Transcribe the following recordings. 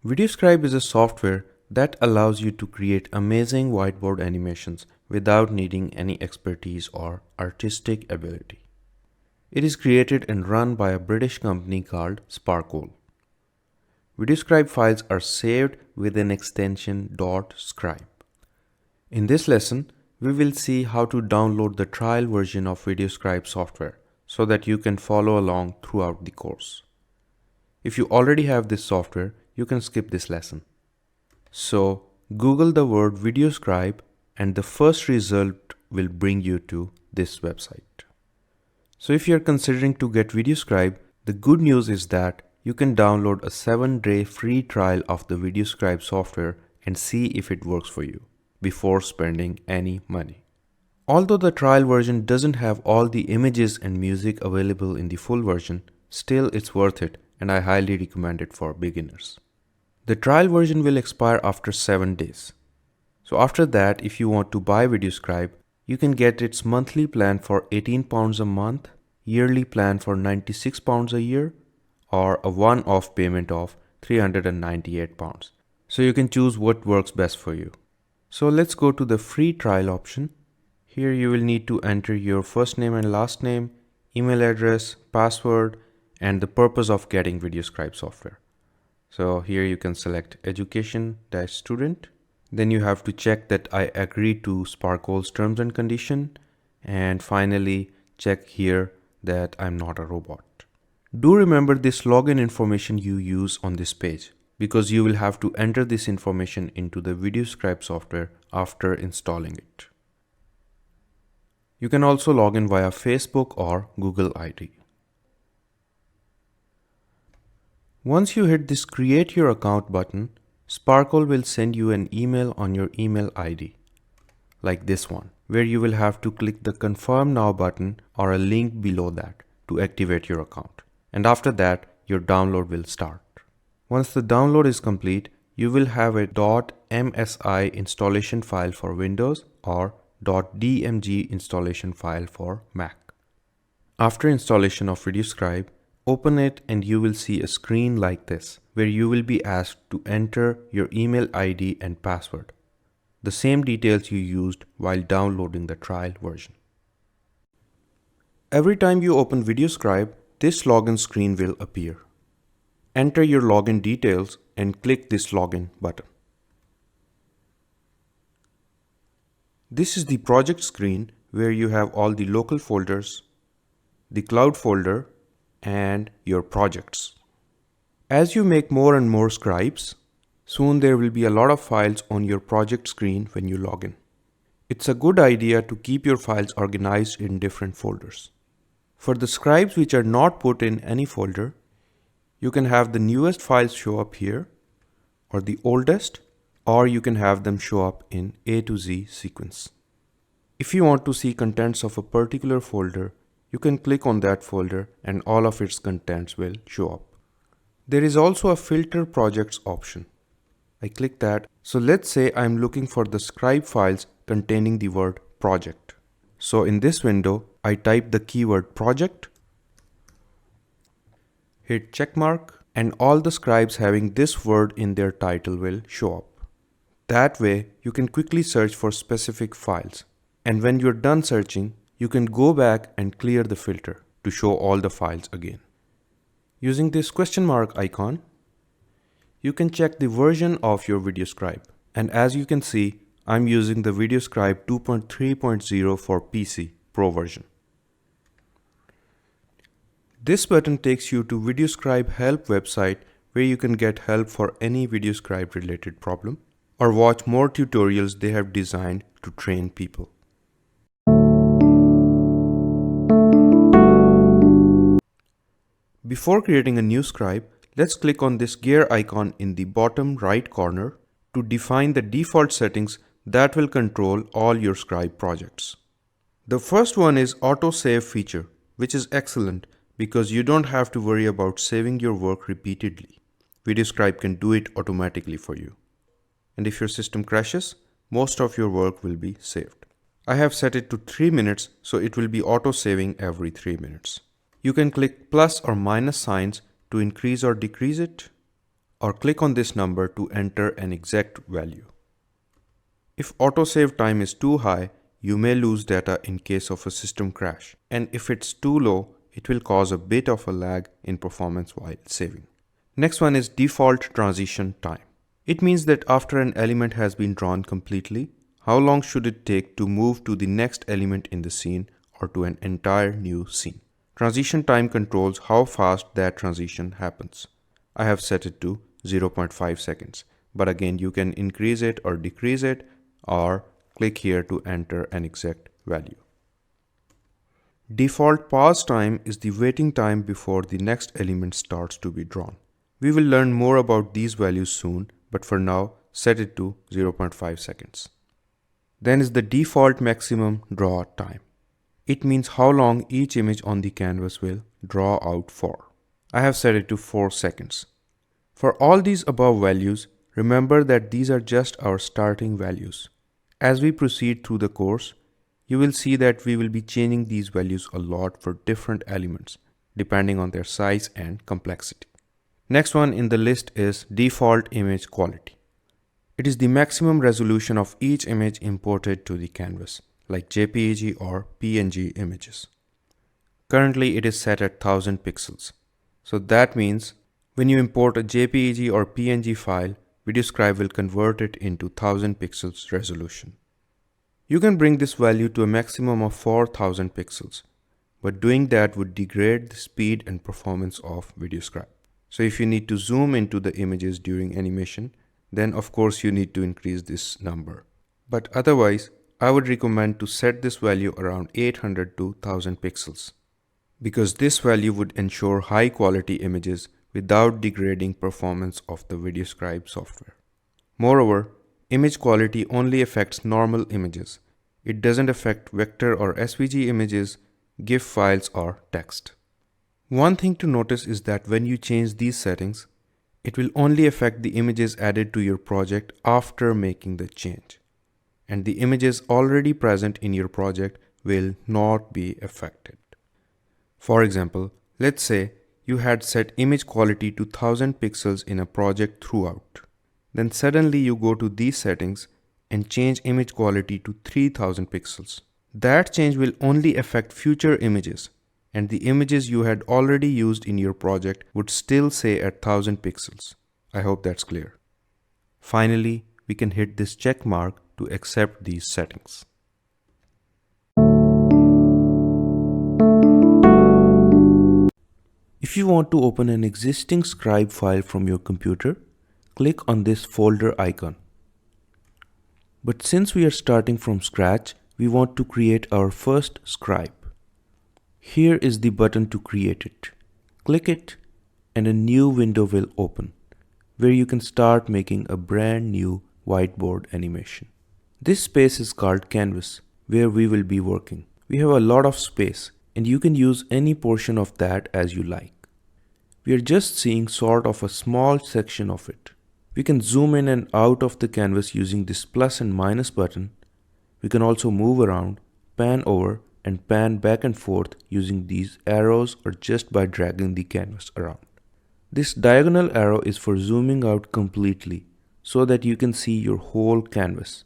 VideoScribe is a software that allows you to create amazing whiteboard animations without needing any expertise or artistic ability. It is created and run by a British company called Sparkle. VideoScribe files are saved with an extension .scribe. In this lesson, we will see how to download the trial version of VideoScribe software so that you can follow along throughout the course. If you already have this software, you can skip this lesson. So, Google the word VideoScribe and the first result will bring you to this website. So if you're considering to get VideoScribe, the good news is that you can download a 7-day free trial of the VideoScribe software and see if it works for you before spending any money. Although the trial version doesn't have all the images and music available in the full version, still it's worth it and I highly recommend it for beginners. The trial version will expire after 7 days. So after that, if you want to buy VideoScribe, you can get its monthly plan for £18 a month, yearly plan for £96 a year, or a one-off payment of £398. So you can choose what works best for you. So let's go to the free trial option. Here you will need to enter your first name and last name, email address, password, and the purpose of getting VideoScribe software. So here you can select education-student. Then you have to check that I agree to Sparkle's terms and condition. And finally, check here that I'm not a robot. Do remember this login information you use on this page because you will have to enter this information into the VideoScribe software after installing it. You can also log in via Facebook or Google ID. Once you hit this Create Your Account button, Sparkle will send you an email on your email ID, like this one, where you will have to click the Confirm Now button or a link below that to activate your account. And after that, your download will start. Once the download is complete, you will have a .msi installation file for Windows or .dmg installation file for Mac. After installation of VideoScribe, open it and you will see a screen like this, where you will be asked to enter your email ID and password, the same details you used while downloading the trial version. Every time you open VideoScribe, this login screen will appear. Enter your login details and click this login button. This is the project screen where you have all the local folders, the cloud folder, and your projects. As you make more and more scribes, soon there will be a lot of files on your project screen when you log in. It's a good idea to keep your files organized in different folders. For the scribes which are not put in any folder, you can have the newest files show up here, or the oldest, or you can have them show up in A to Z sequence. If you want to see contents of a particular folder, you can click on that folder and all of its contents will show up. There is also a filter projects option. I click that. So let's say I'm looking for the scribe files containing the word project. So in this window, I type the keyword project, hit check mark, and all the scribes having this word in their title will show up. That way, you can quickly search for specific files. And when you're done searching, you can go back and clear the filter to show all the files again. Using this question mark icon, you can check the version of your VideoScribe. And as you can see, I'm using the VideoScribe 2.3.0 for PC Pro version. This button takes you to VideoScribe help website where you can get help for any VideoScribe related problem or watch more tutorials they have designed to train people. Before creating a new scribe, let's click on this gear icon in the bottom right corner to define the default settings that will control all your scribe projects. The first one is auto save feature, which is excellent because you don't have to worry about saving your work repeatedly. VideoScribe can do it automatically for you. And if your system crashes, most of your work will be saved. I have set it to 3 minutes, so it will be auto saving every 3 minutes. You can click plus or minus signs to increase or decrease it, or click on this number to enter an exact value. If autosave time is too high, you may lose data in case of a system crash, and if it's too low, it will cause a bit of a lag in performance while saving. Next one is default transition time. It means that after an element has been drawn completely, how long should it take to move to the next element in the scene or to an entire new scene. Transition time controls how fast that transition happens. I have set it to 0.5 seconds, but again you can increase it or decrease it, or click here to enter an exact value. Default pause time is the waiting time before the next element starts to be drawn. We will learn more about these values soon, but for now set it to 0.5 seconds. Then is the default maximum draw time. It means how long each image on the canvas will draw out for. I have set it to 4 seconds. For all these above values, remember that these are just our starting values. As we proceed through the course, you will see that we will be changing these values a lot for different elements, depending on their size and complexity. Next one in the list is default image quality. It is the maximum resolution of each image imported to the canvas, like JPEG or PNG images. Currently it is set at 1000 pixels. So that means when you import a JPEG or PNG file, VideoScribe will convert it into 1000 pixels resolution. You can bring this value to a maximum of 4000 pixels, but doing that would degrade the speed and performance of VideoScribe. So if you need to zoom into the images during animation, then of course you need to increase this number. But otherwise, I would recommend to set this value around 800 to 1000 pixels, because this value would ensure high quality images without degrading performance of the VideoScribe software. Moreover, image quality only affects normal images. It doesn't affect vector or SVG images, GIF files or text. One thing to notice is that when you change these settings, it will only affect the images added to your project after making the change, and the images already present in your project will not be affected. For example, let's say you had set image quality to 1000 pixels in a project throughout. Then suddenly you go to these settings and change image quality to 3000 pixels. That change will only affect future images, and the images you had already used in your project would still say at 1000 pixels. I hope that's clear. Finally, we can hit this check mark to accept these settings. If you want to open an existing Scribe file from your computer, click on this folder icon. But since we are starting from scratch, we want to create our first Scribe. Here is the button to create it. Click it and a new window will open, where you can start making a brand new whiteboard animation. This space is called Canvas, where we will be working. We have a lot of space and you can use any portion of that as you like. We are just seeing sort of a small section of it. We can zoom in and out of the canvas using this plus and minus button. We can also move around, pan over and pan back and forth using these arrows or just by dragging the canvas around. This diagonal arrow is for zooming out completely so that you can see your whole canvas.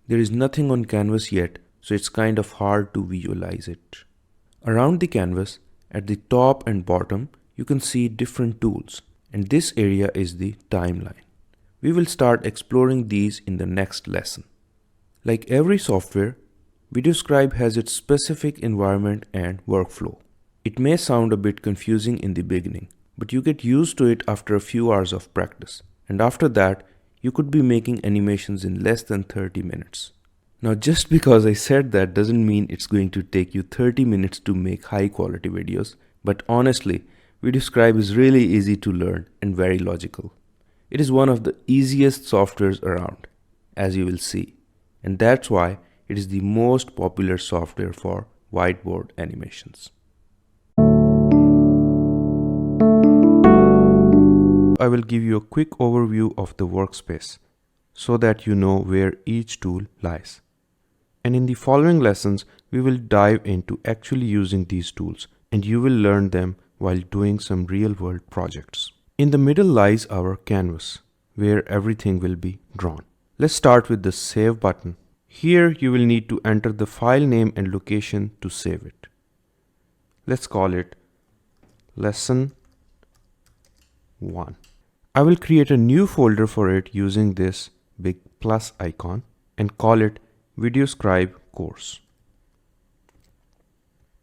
There is nothing on canvas yet, so it's kind of hard to visualize it. Around the canvas, at the top and bottom, you can see different tools, and this area is the timeline. We will start exploring these in the next lesson. Like every software, VideoScribe has its specific environment and workflow. It may sound a bit confusing in the beginning, but you get used to it after a few hours of practice, and after that, you could be making animations in less than 30 minutes. Now just because I said that doesn't mean it's going to take you 30 minutes to make high quality videos, but honestly, VideoScribe is really easy to learn and very logical. It is one of the easiest softwares around, as you will see, and that's why it is the most popular software for whiteboard animations. I will give you a quick overview of the workspace so that you know where each tool lies. And in the following lessons, we will dive into actually using these tools, and you will learn them while doing some real-world projects. In the middle lies our canvas, where everything will be drawn. Let's start with the Save button. Here you will need to enter the file name and location to save it. Let's call it Lesson 1. I will create a new folder for it using this big plus icon and call it VideoScribe course.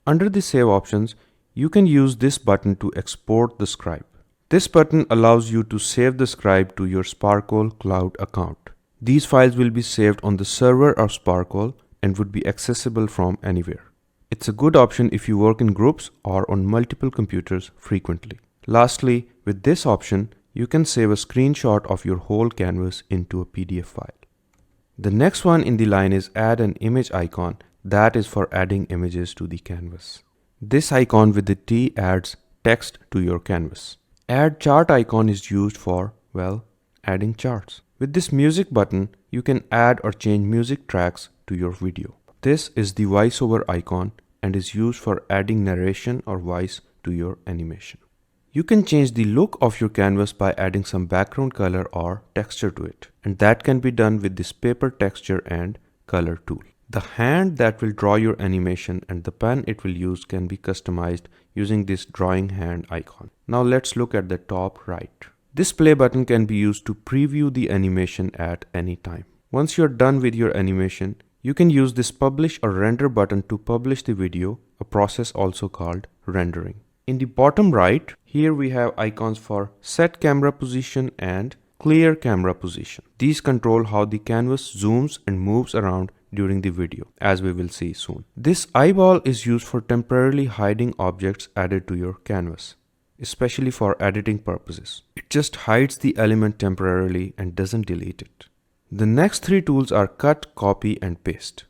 Under the Save options, you can use this button to export the Scribe. This button allows you to save the Scribe to your Sparkle Cloud account. These files will be saved on the server of Sparkle and would be accessible from anywhere. It's a good option if you work in groups or on multiple computers frequently. Lastly, with this option, you can save a screenshot of your whole canvas into a PDF file. The next one in the line is Add an image icon. That is for adding images to the canvas. This icon with the T adds text to your canvas. Add chart icon is used for, well, adding charts. With this music button, you can add or change music tracks to your video. This is the voiceover icon and is used for adding narration or voice to your animation. You can change the look of your canvas by adding some background color or texture to it, and that can be done with this paper texture and color tool. The hand that will draw your animation and the pen it will use can be customized using this drawing hand icon. Now let's look at the top right. This play button can be used to preview the animation at any time. Once you're done with your animation, you can use this publish or render button to publish the video, a process also called rendering. In the bottom right, here we have icons for set camera position and clear camera position. These control how the canvas zooms and moves around during the video, as we will see soon. This eyeball is used for temporarily hiding objects added to your canvas, especially for editing purposes. It just hides the element temporarily and doesn't delete it. The next three tools are cut, copy, and paste.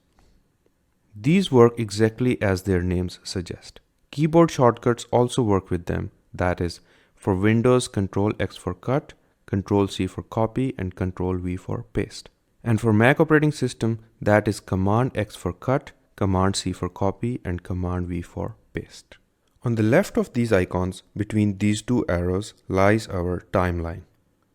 These work exactly as their names suggest. Keyboard shortcuts also work with them. That is, for Windows, Ctrl+X for cut, Ctrl+C for copy, and Ctrl+V for paste. And for Mac operating system, that is Command+X for cut, Command+C for copy, and Command+V for paste. On the left of these icons, between these two arrows, lies our timeline,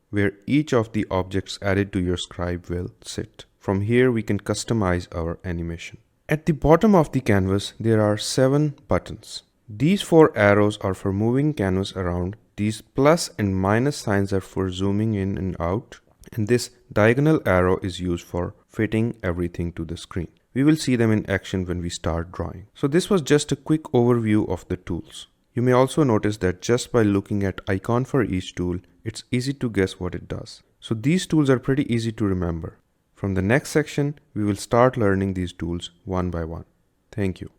where each of the objects added to your Scribe will sit. From here, we can customize our animation. At the bottom of the canvas, there are 7 buttons. These 4 arrows are for moving canvas around. These plus and minus signs are for zooming in and out. And this diagonal arrow is used for fitting everything to the screen. We will see them in action when we start drawing. So this was just a quick overview of the tools. You may also notice that just by looking at icon for each tool, it's easy to guess what it does. So these tools are pretty easy to remember. From the next section, we will start learning these tools one by one. Thank you.